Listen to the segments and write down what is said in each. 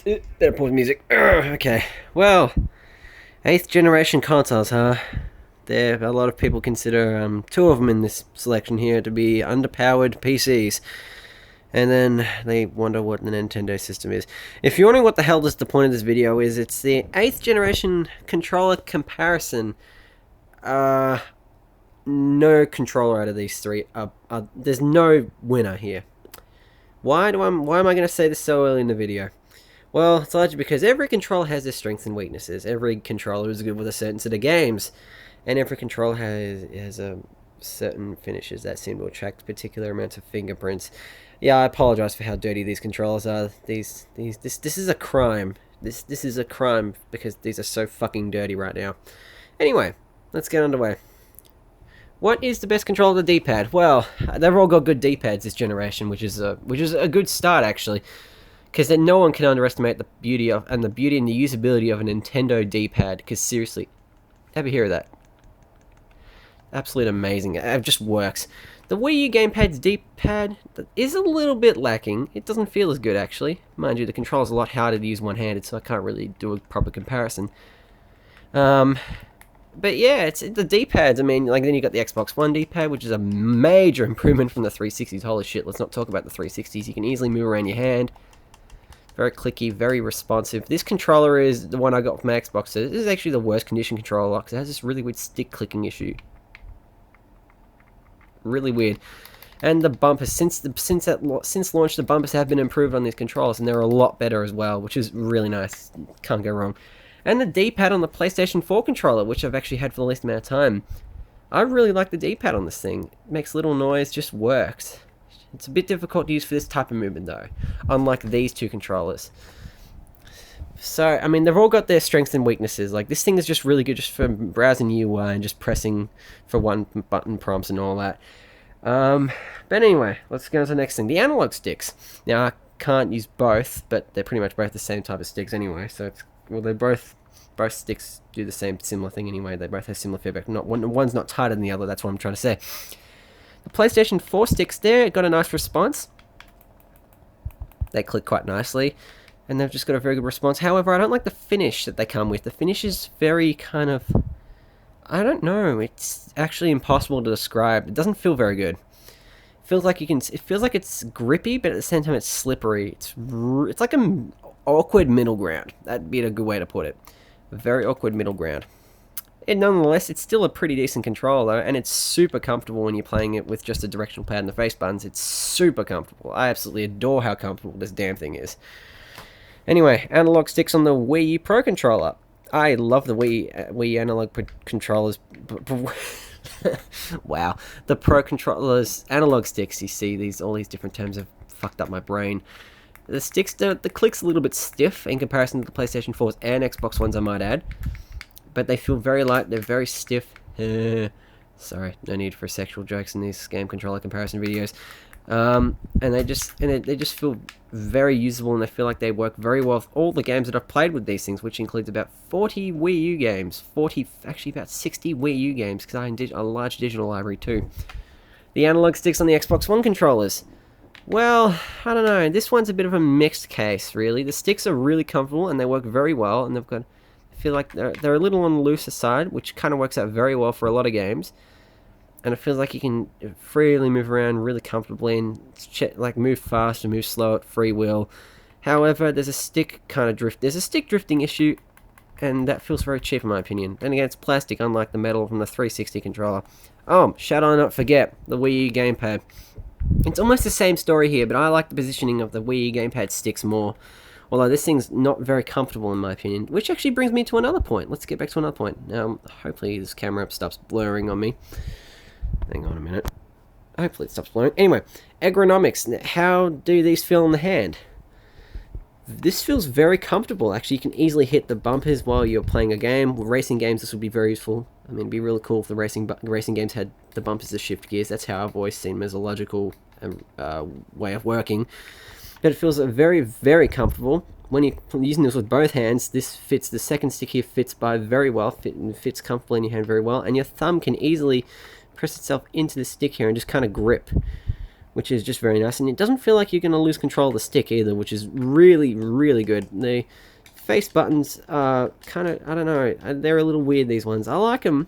Better pause music. Okay. Well, 8th generation consoles, huh? There, a lot of people consider two of them in this selection here to be underpowered PCs. And then they wonder what the Nintendo system is. If you're wondering what the hell the point of this video is, it's the 8th generation controller comparison. No controller out of these three. There's no winner here. Why am I going to say this so early in the video? Well, it's largely because every controller has their strengths and weaknesses. Every controller is good with a certain set of games, and every controller has a certain finishes that seem to attract particular amounts of fingerprints. Yeah, I apologize for how dirty these controllers are. This is a crime. This is a crime because these are so fucking dirty right now. Anyway, let's get underway. What is the best control of the D-pad? Well, they've all got good D-pads this generation, which is a good start actually. Because then no one can underestimate the beauty and the usability of a Nintendo D-pad. Because seriously, have you hear of that? Absolutely amazing. It just works. The Wii U gamepad's D-pad is a little bit lacking. It doesn't feel as good actually. Mind you, the controller's a lot harder to use one-handed, so I can't really do a proper comparison. But yeah, it's the D-pads. I mean, like then you got the Xbox One D-pad, which is a major improvement from the 360s. Holy shit! Let's not talk about the 360s. You can easily move around your hand. Very clicky, very responsive. This controller is the one I got from my Xbox. So this is actually the worst condition controller because it has this really weird stick clicking issue. Really weird. And the bumpers, since launch, the bumpers have been improved on these controllers, and they're a lot better as well, which is really nice. Can't go wrong. And the D-pad on the PlayStation 4 controller, which I've actually had for the least amount of time. I really like the D-pad on this thing. It makes little noise, just works. It's a bit difficult to use for this type of movement though, unlike these two controllers. So, I mean, they've all got their strengths and weaknesses. Like, this thing is just really good just for browsing UI and just pressing for one button prompts and all that. But anyway, let's go on to the next thing. The analog sticks. Now, I can't use both, but they're pretty much both the same type of sticks anyway, so it's... Well, they're both sticks do the similar thing anyway. They both have similar feedback. One's not tighter than the other. That's what I'm trying to say. The PlayStation 4 sticks there got a nice response. They click quite nicely, and they've just got a very good response. However, I don't like the finish that they come with. The finish is very kind of... I don't know. It's actually impossible to describe. It doesn't feel very good. It feels like it's grippy, but at the same time it's slippery. It's like a awkward middle ground. That'd be a good way to put it. A very awkward middle ground. And nonetheless, it's still a pretty decent controller, and it's super comfortable when you're playing it with just a directional pad and the face buttons. It's super comfortable. I absolutely adore how comfortable this damn thing is. Anyway, analog sticks on the Wii U Pro controller. I love the Wii analog controllers. Wow. The Pro controllers, analog sticks, you see, all these different terms have fucked up my brain. The sticks, the click's a little bit stiff in comparison to the PlayStation 4s and Xbox Ones, I might add. But they feel very light, they're very stiff. Sorry, no need for sexual jokes in these game controller comparison videos. And they just feel very usable, and they feel like they work very well with all the games that I've played with these things, which includes about 40 Wii U games. Actually about 60 Wii U games, because I have a large digital library too. The analog sticks on the Xbox One controllers. Well, I don't know. This one's a bit of a mixed case, really. The sticks are really comfortable, and they work very well, and I feel like they're a little on the looser side, which kind of works out very well for a lot of games. And it feels like you can freely move around really comfortably and move fast and move slow at free will. However, there's a stick drifting issue, and that feels very cheap in my opinion. Then again, it's plastic, unlike the metal from the 360 controller. Shall I not forget the Wii U gamepad. It's almost the same story here, but I like the positioning of the Wii U gamepad sticks more. Although this thing's not very comfortable in my opinion, which actually brings me to another point. Let's get back to another point. Now, hopefully this camera stops blurring on me. Hang on a minute. Hopefully it stops blurring. Anyway, ergonomics. How do these feel in the hand? This feels very comfortable. Actually, you can easily hit the bumpers while you're playing a game. With racing games, this would be very useful. I mean, it'd be really cool if the racing games had the bumpers as shift gears. That's how I've always seen them as a logical way of working. But it feels very, very comfortable. When you're using this with both hands, the second stick here fits very well, fits comfortably in your hand very well, and your thumb can easily press itself into the stick here and just kind of grip. which is just very nice. And it doesn't feel like you're going to lose control of the stick either, which is really, really good. The face buttons are kind of, I don't know, they're a little weird, these ones. I like them,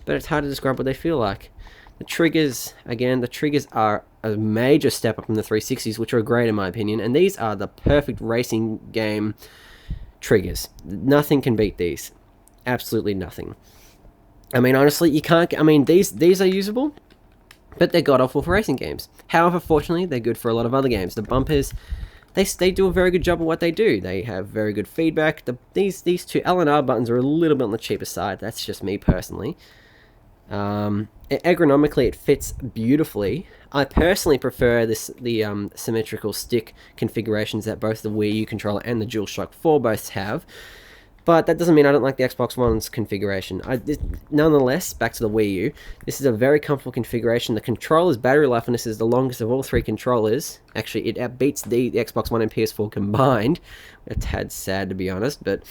but it's hard to describe what they feel like. The triggers, again, the triggers are a major step up from the 360s, which are great in my opinion, and these are the perfect racing game triggers. Nothing can beat these. Absolutely nothing. I mean, honestly, you can't, I mean, these are usable, but they're god-awful for racing games. However, fortunately, they're good for a lot of other games. The bumpers, they do a very good job of what they do. They have very good feedback. These two L and R buttons are a little bit on the cheaper side. That's just me personally. Ergonomically, it fits beautifully. I personally prefer the symmetrical stick configurations that both the Wii U controller and the DualShock 4 both have. But that doesn't mean I don't like the Xbox One's configuration. Nonetheless, back to the Wii U, this is a very comfortable configuration. The controller's battery life on this is the longest of all three controllers. Actually, it outbeats the Xbox One and PS4 combined. A tad sad, to be honest, but...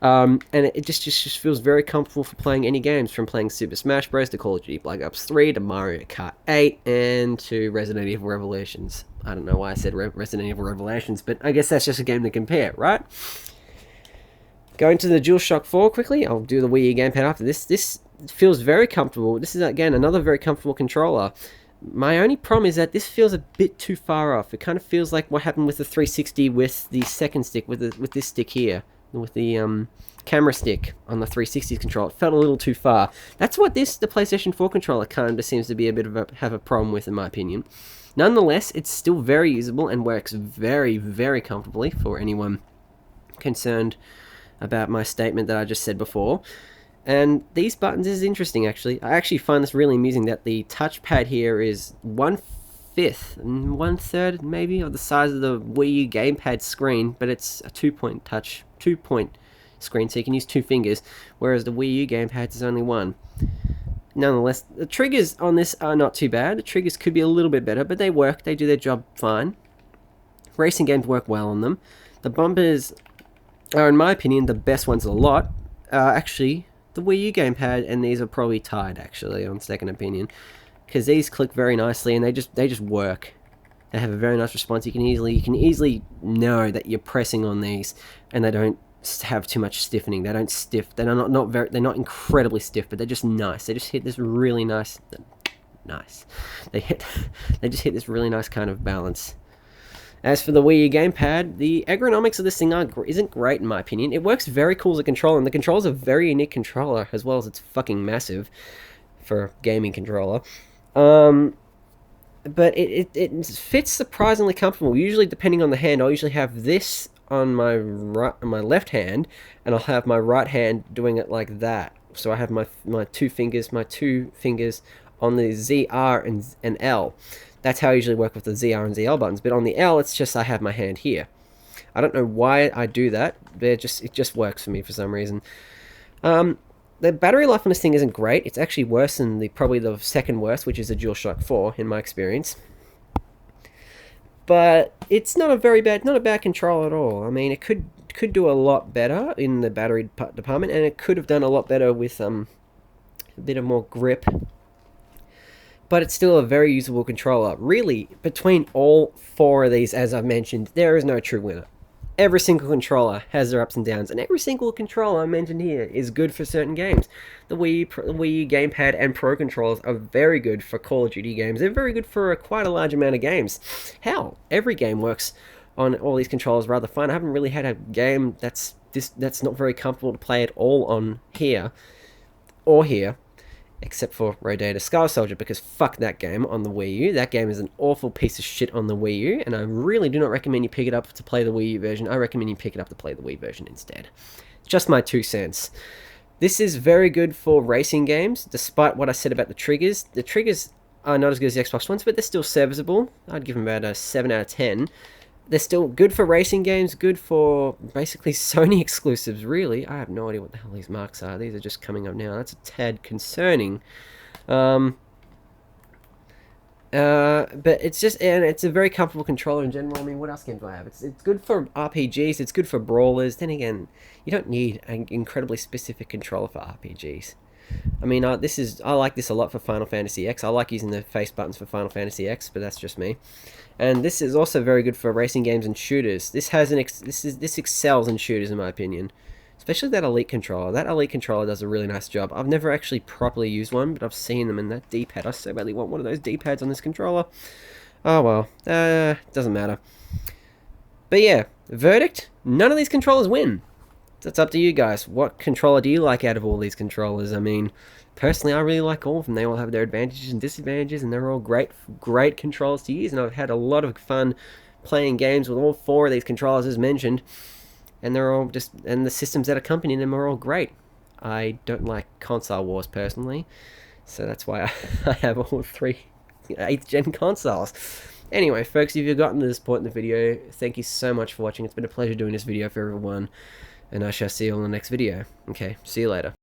and it just feels very comfortable for playing any games, from playing Super Smash Bros. To Call of Duty Black Ops 3 to Mario Kart 8 and to Resident Evil Revelations. I don't know why I said Resident Evil Revelations, but I guess that's just a game to compare, right? Going to the DualShock 4 quickly, I'll do the Wii U gamepad after this. This feels very comfortable. This is, again, another very comfortable controller. My only problem is that this feels a bit too far off. It kind of feels like what happened with the 360 with the second stick, with this stick here. With the camera stick on the 360's controller. It felt a little too far. That's what the PlayStation 4 controller kind of seems to be have a problem with, in my opinion. Nonetheless, it's still very usable and works very, very comfortably for anyone concerned about my statement that I just said before. And these buttons is interesting, actually. I actually find this really amusing that the touchpad here is 1/5, 1/3 maybe, of the size of the Wii U gamepad screen, but it's a two-point screen, so you can use two fingers, whereas the Wii U gamepad is only one. Nonetheless, the triggers on this are not too bad. The triggers could be a little bit better, but they work. They do their job fine. Racing games work well on them. The bumpers are, in my opinion, the best ones of the lot. Actually, the Wii U gamepad and these are probably tied, actually, on second opinion, because these click very nicely and they just work. They have a very nice response. You can easily know that you're pressing on these, and they don't have too much stiffening. They don't stiff. They're not incredibly stiff, but they're just nice. They just hit this really nice. They just hit this really nice kind of balance. As for the Wii U gamepad, the ergonomics of this thing isn't great in my opinion. It works very cool as a controller, and the controller's a very unique controller, as well as it's fucking massive for a gaming controller. But it fits surprisingly comfortable. Usually, depending on the hand, I'll usually have this on my left hand, and I'll have my right hand doing it like that. So I have my two fingers on the ZR and L. That's how I usually work with the ZR and ZL buttons. But on the L, it's just I have my hand here. I don't know why I do that, but it just works for me for some reason. The battery life on this thing isn't great. It's actually worse than probably the second worst, which is the DualShock 4 in my experience. But it's not a bad controller at all. I mean, it could do a lot better in the battery department, and it could have done a lot better with a bit of more grip. But it's still a very usable controller. Really, between all four of these, as I've mentioned, there is no true winner. Every single controller has their ups and downs, and every single controller I mentioned here is good for certain games. The Wii U gamepad and Pro controllers are very good for Call of Duty games. They're very good for quite a large amount of games. Hell, every game works on all these controllers rather fine. I haven't really had a game that's not very comfortable to play at all on here or here, except for Rodator Scar Soldier, because fuck that game on the Wii U. That game is an awful piece of shit on the Wii U, and I really do not recommend you pick it up to play the Wii U version. I recommend you pick it up to play the Wii version instead. Just my 2 cents. This is very good for racing games, despite what I said about the triggers. The triggers are not as good as the Xbox ones, but they're still serviceable. I'd give them about a 7 out of 10. They're still good for racing games, good for basically Sony exclusives, really. I have no idea what the hell these marks are. These are just coming up now. That's a tad concerning. But it's a very comfortable controller in general. I mean, what else games do I have? It's good for RPGs, it's good for brawlers. Then again, you don't need an incredibly specific controller for RPGs. I mean, I like this a lot for Final Fantasy X. I like using the face buttons for Final Fantasy X, but that's just me. And this is also very good for racing games and shooters. This excels in shooters in my opinion, especially that Elite controller. That Elite controller does a really nice job. I've never actually properly used one, but I've seen them in that D-pad. I so badly want one of those D-pads on this controller. Oh well, doesn't matter. But yeah, verdict: none of these controllers win. That's up to you guys. What controller do you like out of all these controllers? I mean, personally, I really like all of them. They all have their advantages and disadvantages, and they're all great controllers to use. And I've had a lot of fun playing games with all 4 of these controllers as mentioned, and they're all and the systems that accompany them are all great. I don't like console wars personally, so that's why I have all 3 8th gen consoles. Anyway, folks, if you've gotten to this point in the video, thank you so much for watching. It's been a pleasure doing this video for everyone, and I shall see you all in the next video. Okay, see you later.